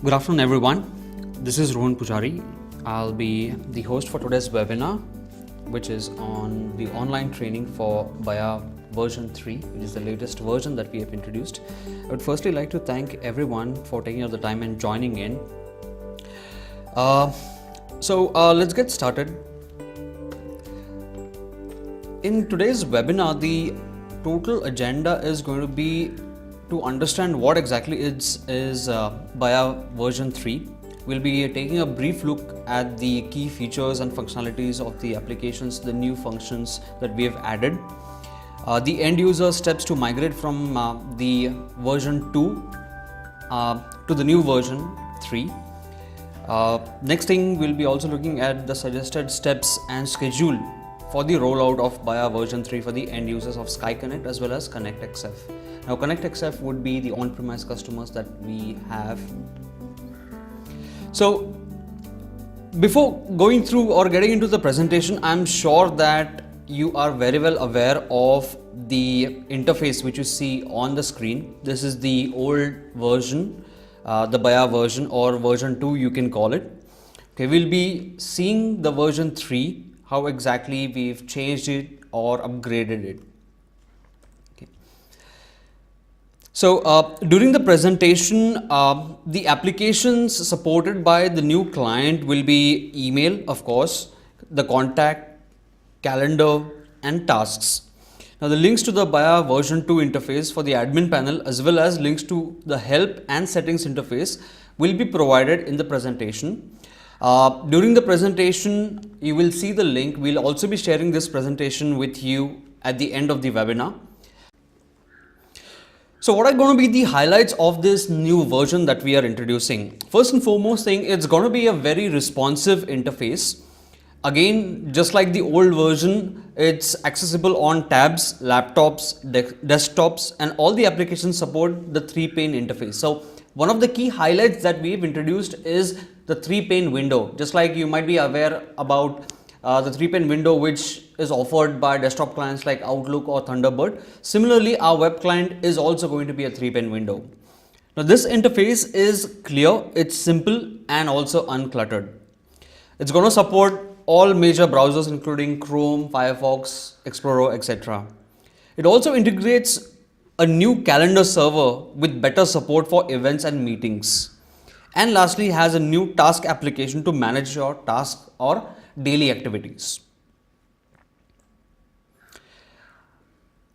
Good afternoon, everyone. This is Rohan Pujari. I'll be the host for today's webinar, which is on the online training for Baya version 3, which is the latest version that we have introduced. I would firstly like to thank everyone for taking out the time and joining in. Let's get started. In today's webinar, the total agenda is going to be to understand what exactly is Baya version 3. We'll be taking a brief look at the key features and functionalities of the applications, the new functions that we have added, the end user steps to migrate from the version 2 to the new version 3. Next thing, we'll be also looking at the suggested steps and schedule for the rollout of Baya version 3 for the end users of Sky Connect as well as ConnectXF. Now, ConnectXF would be the on-premise customers that we have. So, before going through or getting into the presentation, I'm sure that you are very well aware of the interface which you see on the screen. This is the old version, the Baya version or version 2 you can call it. Okay, we'll be seeing the version 3, how exactly we've changed it or upgraded it. Okay. So during the presentation, the applications supported by the new client will be email, of course, the contact, calendar and tasks. Now the links to the Baya version 2 interface for the admin panel as well as links to the help and settings interface will be provided in the presentation. During the presentation, you will see the link. We'll also be sharing this presentation with you at the end of the webinar. So what are going to be the highlights of this new version that we are introducing? First and foremost thing, it's going to be a very responsive interface. Again, just like the old version, it's accessible on tabs, laptops, desktops, and all the applications support the 3-pane interface. So one of the key highlights that we've introduced is the 3-pane window. Just like you might be aware about the 3-pane window which is offered by desktop clients like Outlook or Thunderbird. Similarly, our web client is also going to be a 3-pane window. Now this interface is clear, it's simple and also uncluttered. It's going to support all major browsers including Chrome, Firefox, Explorer, etc. It also integrates a new calendar server with better support for events and meetings. And lastly, has a new task application to manage your tasks or daily activities.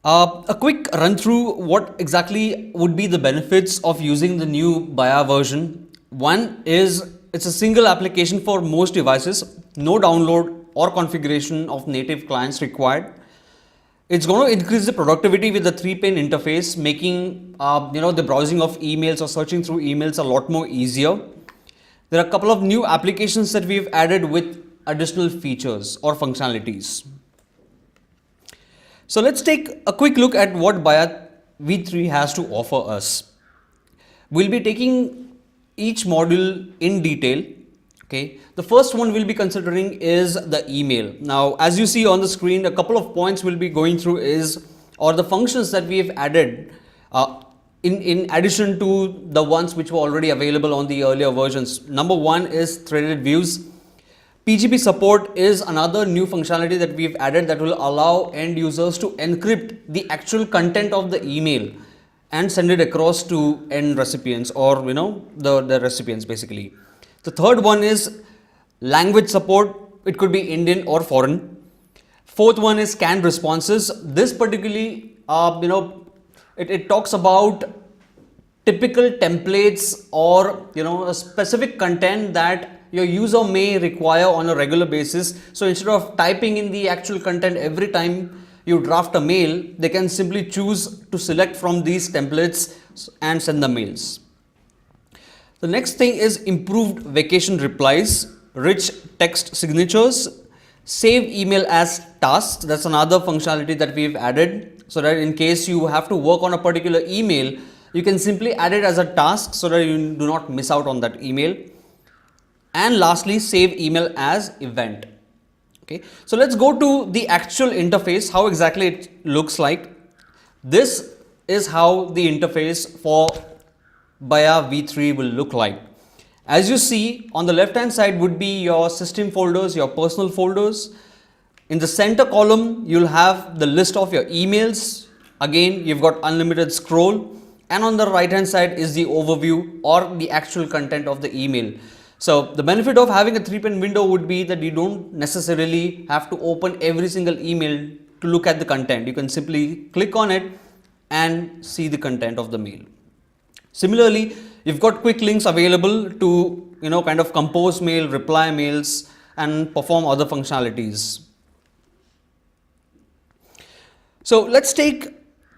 A quick run through what exactly would be the benefits of using the new Baya version. One is it's a single application for most devices, no download or configuration of native clients required. It's going to increase the productivity with the 3-pane interface, making the browsing of emails or searching through emails a lot more easier. There are a couple of new applications that we've added with additional features or functionalities. So let's take a quick look at what Baya V3 has to offer us. We'll be taking each module in detail. Okay, the first one we'll be considering is the email. Now, as you see on the screen, a couple of points we'll be going through or the functions that we have added in addition to the ones which were already available on the earlier versions. Number one is threaded views. PGP support is another new functionality that we've added that will allow end users to encrypt the actual content of the email and send it across to end recipients or the recipients basically. The third one is language support. It could be Indian or foreign. Fourth one is canned responses. This particularly, it talks about typical templates or a specific content that your user may require on a regular basis. So instead of typing in the actual content every time you draft a mail, they can simply choose to select from these templates and send the mails. The next thing is improved vacation replies, rich text signatures, save email as tasks. That's another functionality that we've added so that in case you have to work on a particular email, you can simply add it as a task so that you do not miss out on that email. And lastly, save email as event. Okay, so let's go to the actual interface, how exactly it looks like. This is how the interface for Baya V3 will look like. As you see, on the left hand side would be your system folders, your personal folders. In the center column, you'll have the list of your emails. Again, you've got unlimited scroll. And on the right hand side is the overview or the actual content of the email. So the benefit of having a 3-pane window would be that you don't necessarily have to open every single email to look at the content. You can simply click on it and see the content of the mail. Similarly, you've got quick links available to kind of compose mail, reply mails, and perform other functionalities. So let's take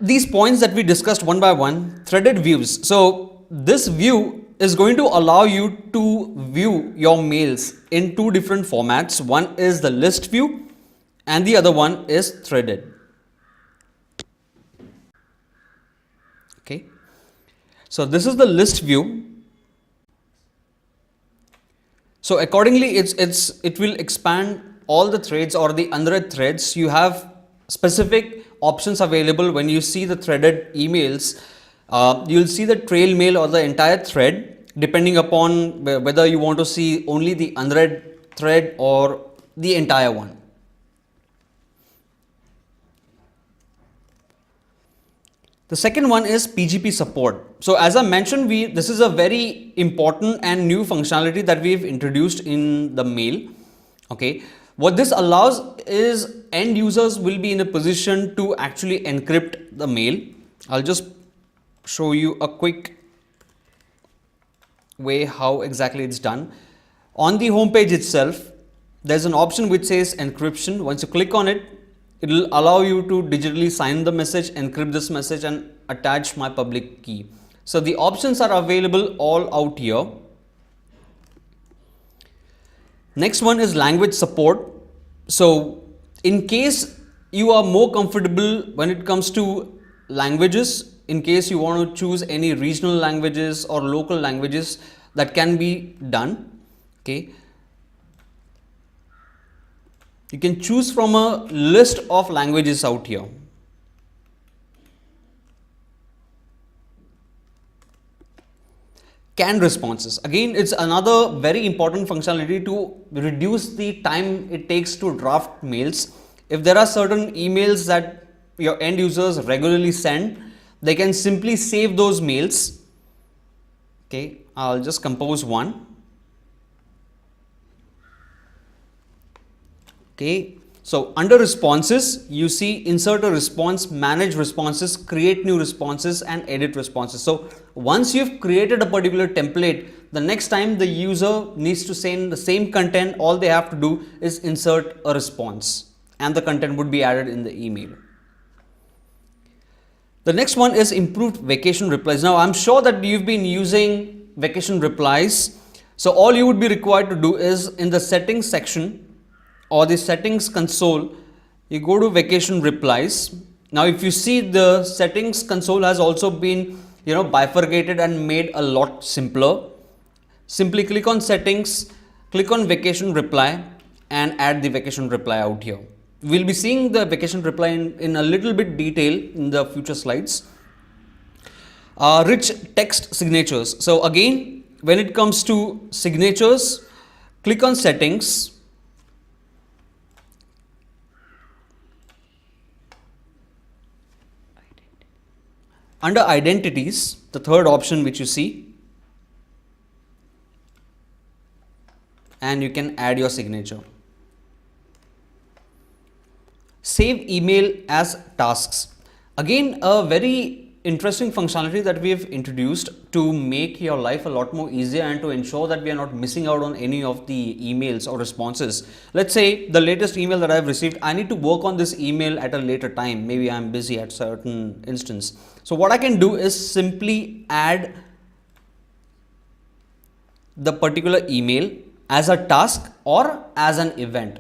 these points that we discussed one by one. Threaded views. So this view is going to allow you to view your mails in two different formats. One is the list view and the other one is threaded. Okay. So this is the list view. So accordingly, it will expand all the threads or the unread threads. You have specific options available. When you see the threaded emails, you'll see the trail mail or the entire thread, depending upon whether you want to see only the unread thread or the entire one. The second one is PGP support. So as I mentioned, this is a very important and new functionality that we've introduced in the mail. Okay. What this allows is end users will be in a position to actually encrypt the mail. I'll just show you a quick way how exactly it's done. On the home page itself, there's an option which says encryption. Once you click on it, it will allow you to digitally sign the message, encrypt this message and attach my public key. So the options are available all out here. Next one is language support. So in case you are more comfortable when it comes to languages, in case you want to choose any regional languages or local languages, that can be done. Okay. You can choose from a list of languages out here. Canned responses. Again, it's another very important functionality to reduce the time it takes to draft mails. If there are certain emails that your end users regularly send, they can simply save those mails. Okay, I'll just compose one. Okay, so under responses, you see insert a response, manage responses, create new responses and edit responses. So once you've created a particular template, the next time the user needs to send the same content, all they have to do is insert a response and the content would be added in the email. The next one is improved vacation replies. Now I'm sure that you've been using vacation replies. So all you would be required to do is in the settings section or the settings console, you go to vacation replies. Now if you see, the settings console has also been bifurcated and made a lot simpler. Simply click on settings, click on vacation reply and add the vacation reply out here. We'll be seeing the vacation reply in a little bit detail in the future slides. Rich text signatures. So again, when it comes to signatures, click on settings. Under identities, the third option which you see, and you can add your signature. Save email as tasks. Again, a very interesting functionality that we have introduced to make your life a lot more easier and to ensure that we are not missing out on any of the emails or responses. Let's say the latest email that I have received, I need to work on this email at a later time. Maybe I'm busy at certain instance. So what I can do is simply add the particular email as a task or as an event.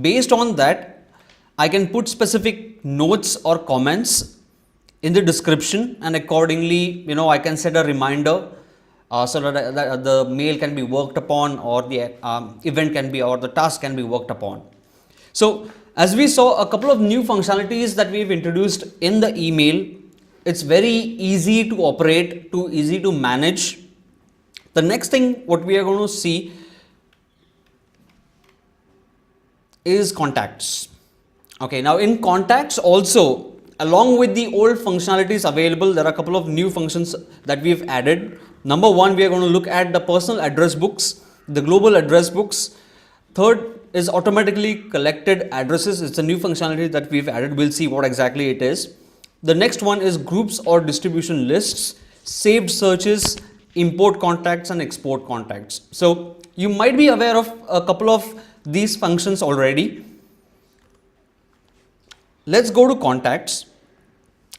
Based on that, I can put specific notes or comments in the description, and accordingly, I can set a reminder so that the mail can be worked upon, or the event can be, or the task can be worked upon. So as we saw a couple of new functionalities that we've introduced in the email, it's very easy to operate, easy to manage, The next thing what we are going to see is contacts. Okay, now in contacts also, along with the old functionalities available, there are a couple of new functions that we've added. Number one, we are going to look at the personal address books, the global address books. Third is automatically collected addresses. It's a new functionality that we've added. We'll see what exactly it is. The next one is groups or distribution lists, saved searches, import contacts and export contacts. So you might be aware of a couple of these functions already. Let's go to contacts.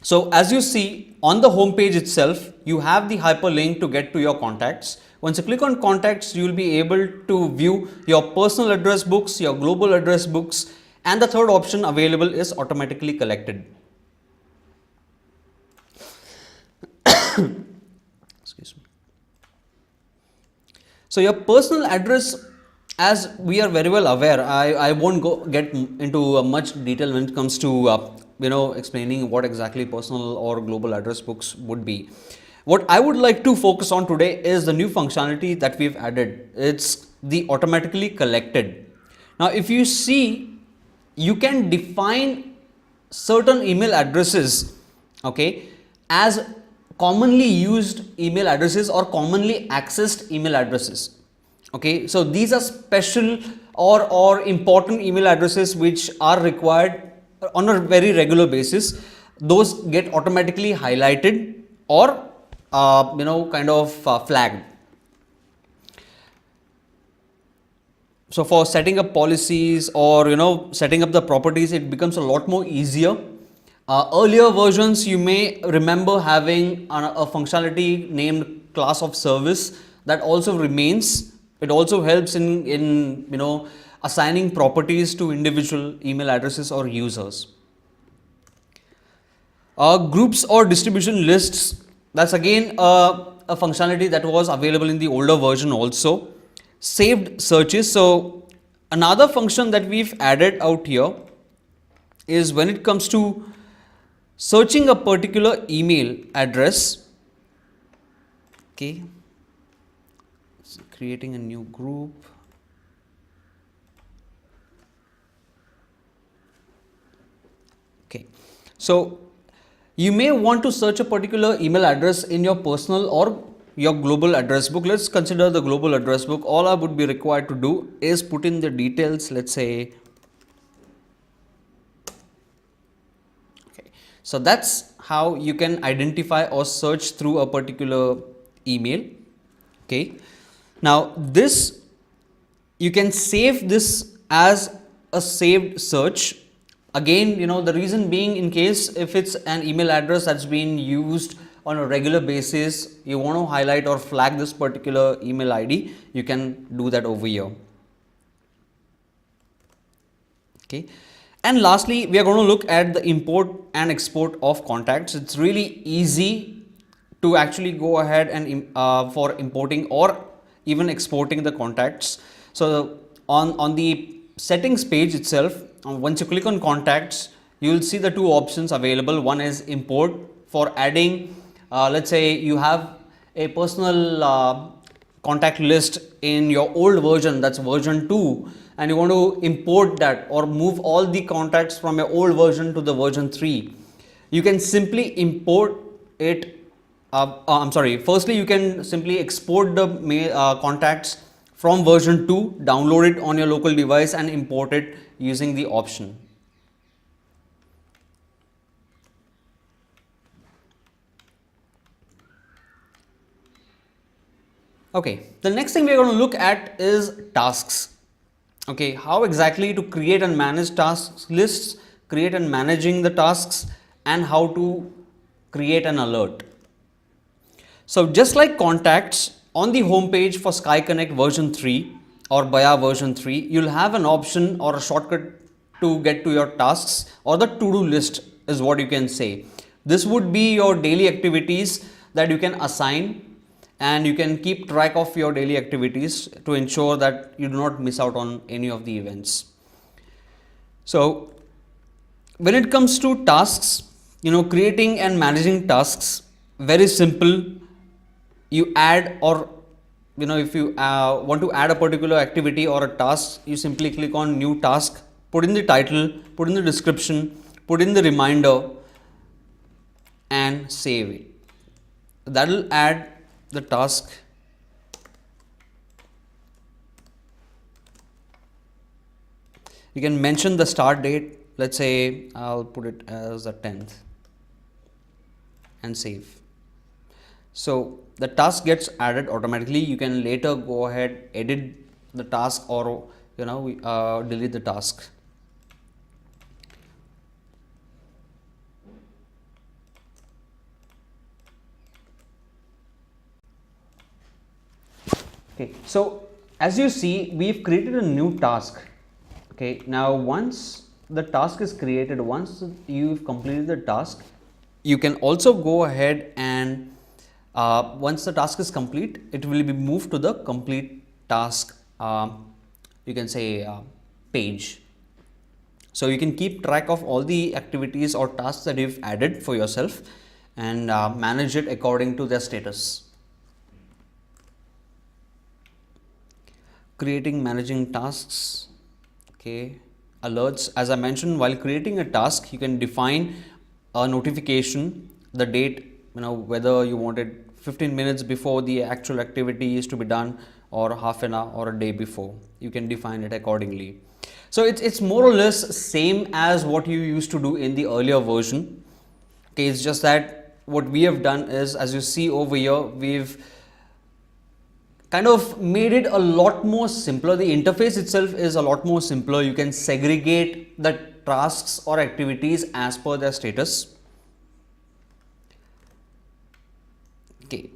So as you see on the home page itself, you have the hyperlink to get to your contacts. Once you click on contacts, you will be able to view your personal address books, your global address books, and the third option available is automatically collected. Excuse me. So your personal address, as we are very well aware, I won't get into much detail when it comes to explaining what exactly personal or global address books would be. What I would like to focus on today is the new functionality that we've added. It's the automatically collected. Now, if you see, you can define certain email addresses, okay, as commonly used email addresses or commonly accessed email addresses. Okay, so these are special or important email addresses which are required on a very regular basis. Those get automatically highlighted or flagged. So for setting up policies or setting up the properties, it becomes a lot more easier. Earlier versions, you may remember having a functionality named class of service that also remains. It also helps in assigning properties to individual email addresses or users. Groups or distribution lists, that's again a functionality that was available in the older version also. Saved searches. So another function that we've added out here is when it comes to searching a particular email address. Okay, so creating a new group. Okay, so you may want to search a particular email address in your personal or your global address book. Let's consider the global address book. All I would be required to do is put in the details. Let's say, okay, so that's how you can identify or search through a particular email. Okay, now this, you can save this as a saved search. Again, the reason being, in case if it's an email address that's been used on a regular basis, you want to highlight or flag this particular email ID, you can do that over here. Okay, and lastly, we are going to look at the import and export of contacts. It's really easy to actually go ahead and for importing or even exporting the contacts. So on the settings page itself, once you click on contacts, you will see the two options available. One is import for adding, let's say you have a personal contact list in your old version, that's version 2, and you want to import that or move all the contacts from your old version to the version 3. You can simply import it. Firstly, you can simply export the contacts from version 2, download it on your local device and import it using the option. Okay, the next thing we are going to look at is tasks. Okay, how exactly to create and manage task lists, create and managing the tasks, and how to create an alert. So just like contacts, on the home page for Sky Connect version 3 or Baya version 3, you'll have an option or a shortcut to get to your tasks, or the to-do list is what you can say. This would be your daily activities that you can assign, and you can keep track of your daily activities to ensure that you do not miss out on any of the events. So when it comes to tasks, creating and managing tasks, very simple. You add or if you want to add a particular activity or a task, you simply click on new task, put in the title, put in the description, put in the reminder and save it. That will add the task. You can mention the start date. Let's say I'll put it as the 10th and save. So the task gets added automatically. You can later go ahead, edit the task, or delete the task. Okay, so as you see, we've created a new task. Okay, now once the task is created, once you've completed the task, you can also go ahead and once the task is complete, it will be moved to the complete task, you can say page. So you can keep track of all the activities or tasks that you've added for yourself and manage it according to their status. Creating, managing tasks. Okay, alerts. As I mentioned, while creating a task, you can define a notification, the date, whether you want it 15 minutes before the actual activity is to be done or half an hour or a day before. You can define it accordingly. So it's more or less same as what you used to do in the earlier version. Okay, it's just that what we have done is, as you see over here, we've kind of made it a lot more simpler. The interface itself is a lot more simpler. You can segregate the tasks or activities as per their status. Okay,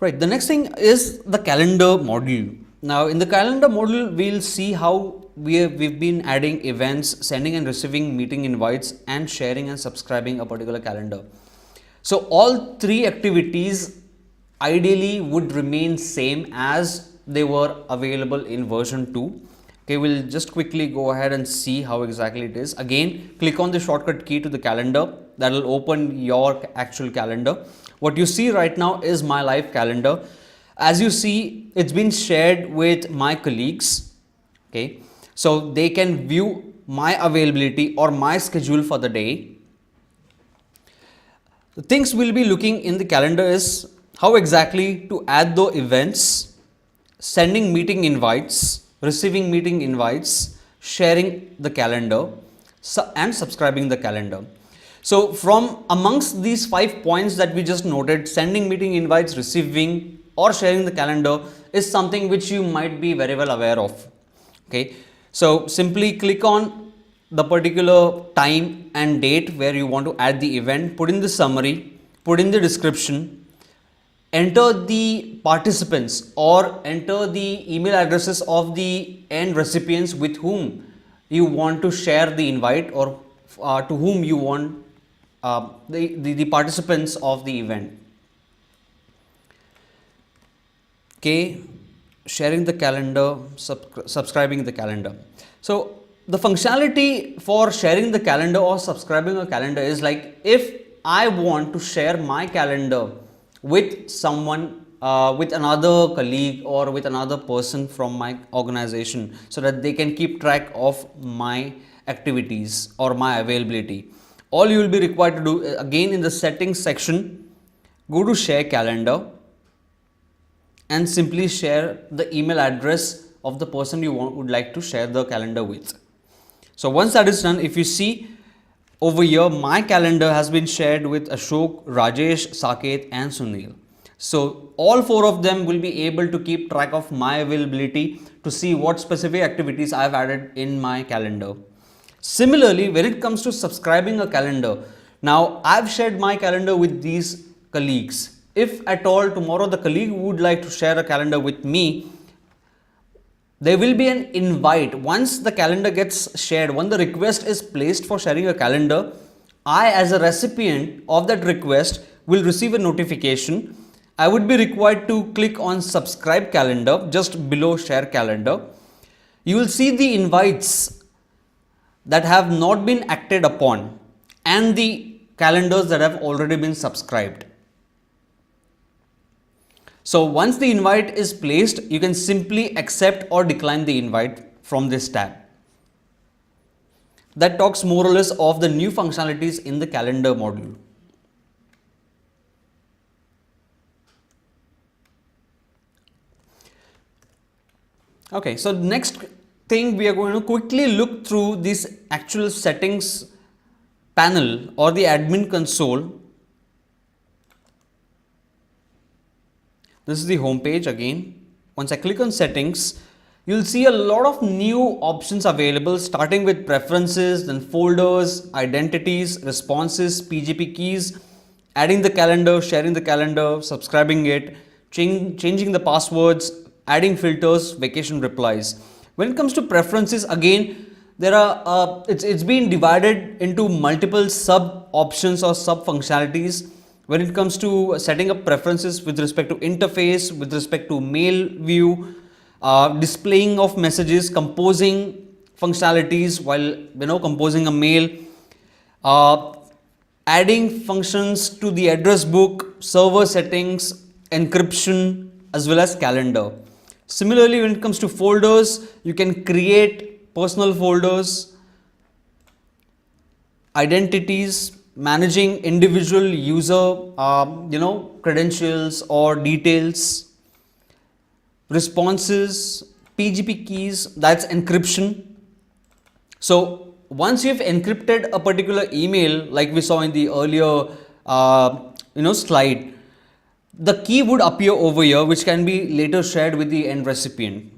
right. The next thing is the calendar module. Now in the calendar module, we'll see how we've been adding events, sending and receiving meeting invites, and sharing and subscribing a particular calendar. So all three activities ideally would remain same as they were available in version 2. Okay, we'll just quickly go ahead and see how exactly it is. Again, click on the shortcut key to the calendar. That will open your actual calendar. What you see right now is my live calendar. As you see, it's been shared with my colleagues. Okay, so they can view my availability or my schedule for the day. The things we'll be looking in the calendar is how exactly to add the events, sending meeting invites, receiving meeting invites, sharing the calendar, and subscribing the calendar. So from amongst these 5 points that we just noted, sending meeting invites, receiving or sharing the calendar is something which you might be very well aware of. Okay, so simply click on the particular time and date where you want to add the event, put in the summary, put in the description, enter the participants or enter the email addresses of the end recipients with whom you want to share the invite or to whom you want the participants of the event. Okay, sharing the calendar, subscribing the calendar. So the functionality for sharing the calendar or subscribing a calendar is like, if I want to share my calendar with someone, with another colleague or with another person from my organization, so that they can keep track of my activities or my availability, all you will be required to do, again in the settings section, go to share calendar and simply share the email address of the person you would like to share the calendar with. So once that is done, if you see over here, my calendar has been shared with Ashok, Rajesh, Saket and Sunil. So all 4 of them will be able to keep track of my availability to see what specific activities I have added in my calendar. Similarly, when it comes to subscribing a calendar, now I've shared my calendar with these colleagues. If at all tomorrow the colleague would like to share a calendar with me, there will be an invite. Once the calendar gets shared, when the request is placed for sharing a calendar, I as a recipient of that request will receive a notification. I would be required to click on subscribe calendar just below share calendar. You will see the invites that have not been acted upon and the calendars that have already been subscribed. So once the invite is placed, you can simply accept or decline the invite from this tab. That talks more or less of the new functionalities in the calendar module. Okay, so next thing we are going to quickly look through this actual settings panel or the admin console. This is the home page again. Once I click on settings, you'll see a lot of new options available, starting with preferences, then folders, identities, responses, PGP keys, adding the calendar, sharing the calendar, subscribing it, changing the passwords, adding filters, vacation replies. When it comes to preferences, again, there are it's been divided into multiple sub options or sub functionalities. When it comes to setting up preferences with respect to interface, with respect to mail view, displaying of messages, composing functionalities while composing a mail, uh, adding functions to the address book, server settings, encryption, as well as calendar. Similarly, when it comes to folders, you can create personal folders, identities, managing individual user credentials or details, responses, PGP keys, that's encryption. So once you've encrypted a particular email, like we saw in the earlier slide, the key would appear over here, which can be later shared with the end recipient.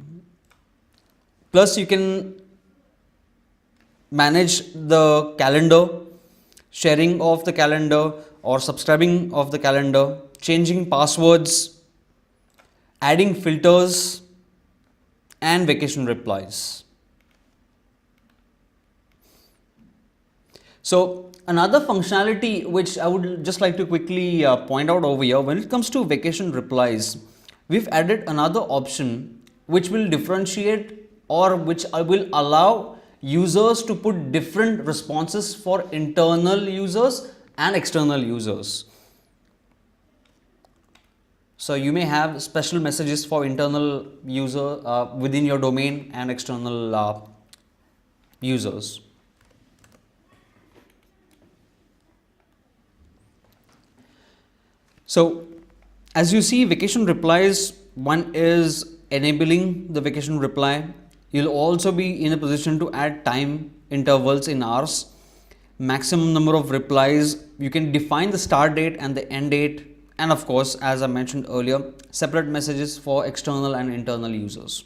Plus, you can manage the calendar, sharing of the calendar or subscribing of the calendar, changing passwords, adding filters, and vacation replies. So another functionality which I would just like to quickly point out over here, when it comes to vacation replies, we've added another option which will differentiate or which will allow users to put different responses for internal users and external users. So you may have special messages for internal user within your domain and external users. So as you see, vacation replies, one is enabling the vacation reply. You'll also be in a position to add time intervals in hours, maximum number of replies. You can define the start date and the end date, and of course, as I mentioned earlier, separate messages for external and internal users.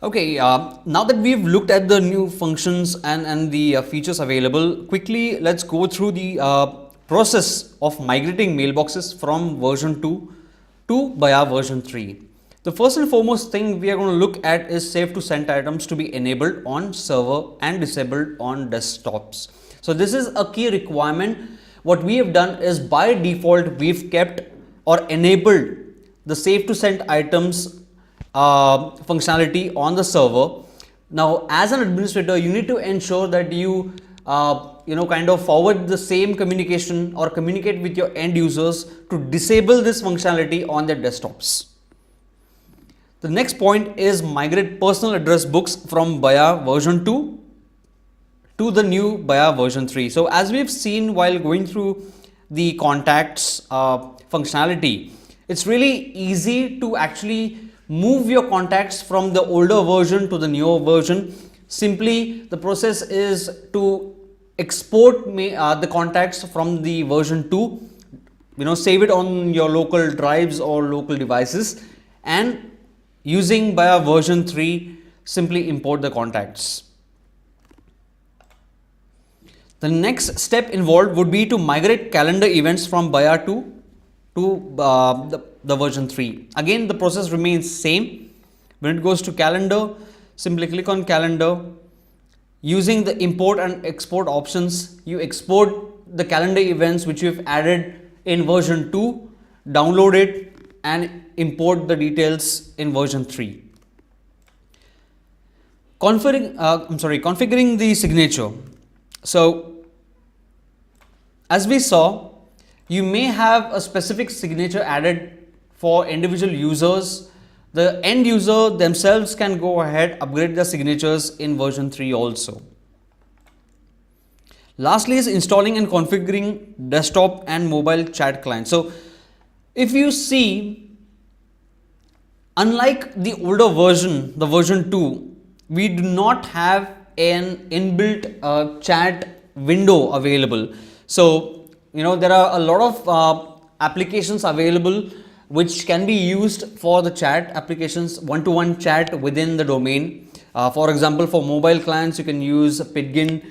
Okay, now that we've looked at the new functions and the features available, quickly let's go through the process of migrating mailboxes from version 2 to Baya version 3. The first and foremost thing we are going to look at is save to send items to be enabled on server and disabled on desktops. So this is a key requirement. What we have done is by default we've kept or enabled the save to send items functionality on the server. Now as an administrator, you need to ensure that you kind of forward the same communication or communicate with your end users to disable this functionality on their desktops. The next point is migrate personal address books from Baya version 2 to the new Baya version 3. So as we've seen while going through the contacts functionality, it's really easy to actually move your contacts from the older version to the newer version. Simply the process is to export the contacts from the version 2, save it on your local drives or local devices, and using Baya version 3 simply import the contacts. The next step involved would be to migrate calendar events from Baya 2 to the version 3. Again, the process remains same. When it goes to calendar, simply click on calendar. Using the import and export options, you export the calendar events which you've added in version 2, download it and import the details in version 3. Configuring the signature. So as we saw, You may have a specific signature added for individual users. The end user themselves can go ahead, upgrade their signatures in version 3 also. Lastly is installing and configuring desktop and mobile chat clients. So if you see, unlike the older version, the version 2, we do not have an inbuilt chat window available. So, there are a lot of applications available which can be used for the chat applications, one-to-one chat within the domain. For example, for mobile clients, you can use Pidgin.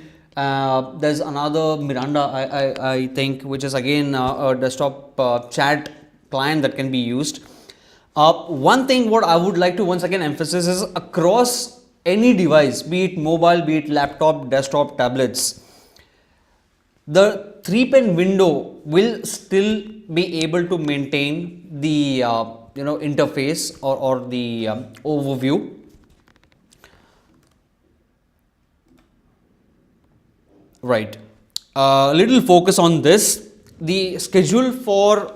There's another Miranda, I think, which is again a desktop chat client that can be used. One thing what I would like to once again emphasize is across any device, be it mobile, be it laptop, desktop, tablets, the 3-pen window will still be able to maintain the interface or the overview. Right. Little focus on this. The schedule for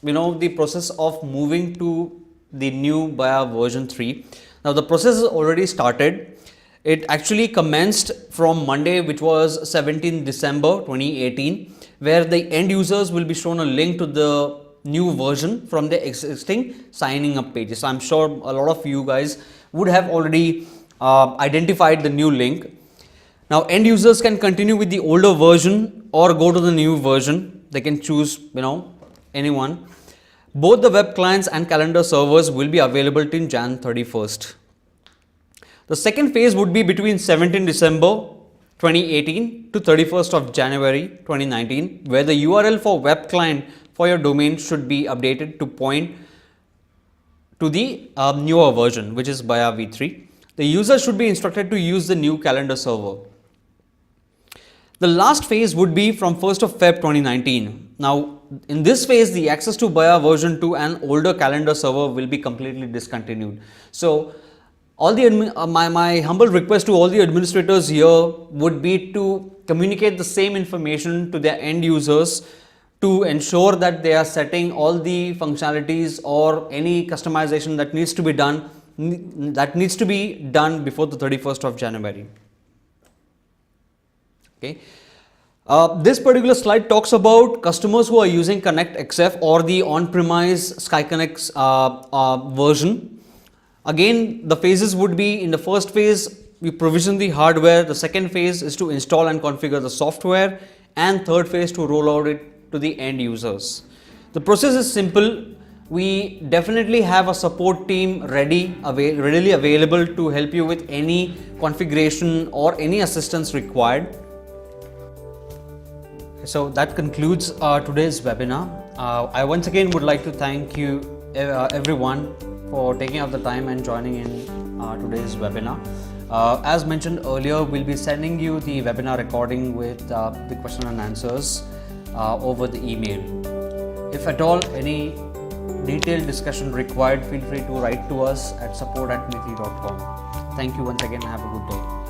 the process of moving to the new Baya version 3. Now the process is already started. It actually commenced from Monday, which was 17 December 2018, where the end users will be shown a link to the new version from the existing signing up pages. So I'm sure a lot of you guys would have already identified the new link. Now end users can continue with the older version or go to the new version. They can choose anyone. Both the web clients and calendar servers will be available till Jan 31st. The second phase would be between 17 December 2018 to 31st of January 2019, where the URL for web client for your domain should be updated to point to the newer version, which is Baya v3. The user should be instructed to use the new calendar server. The last phase would be from 1st of Feb 2019. Now, in this phase, the access to Baya version 2 and older calendar server will be completely discontinued. So, all the my humble request to all the administrators here would be to communicate the same information to their end users to ensure that they are setting all the functionalities or any customization that needs to be done before the 31st of January. Okay. This particular slide talks about customers who are using Connect XF or the on-premise SkyConnect version. Again, the phases would be, in the first phase, we provision the hardware. The second phase is to install and configure the software, and third phase to roll out it to the end users. The process is simple. We definitely have a support team readily available to help you with any configuration or any assistance required. So that concludes today's webinar. I once again would like to thank you everyone for taking out the time and joining in today's webinar. As mentioned earlier, we'll be sending you the webinar recording with the question and answers over the email. If at all any detailed discussion required, feel free to write to us at support@meetly.com. Thank you once again. Have a good day.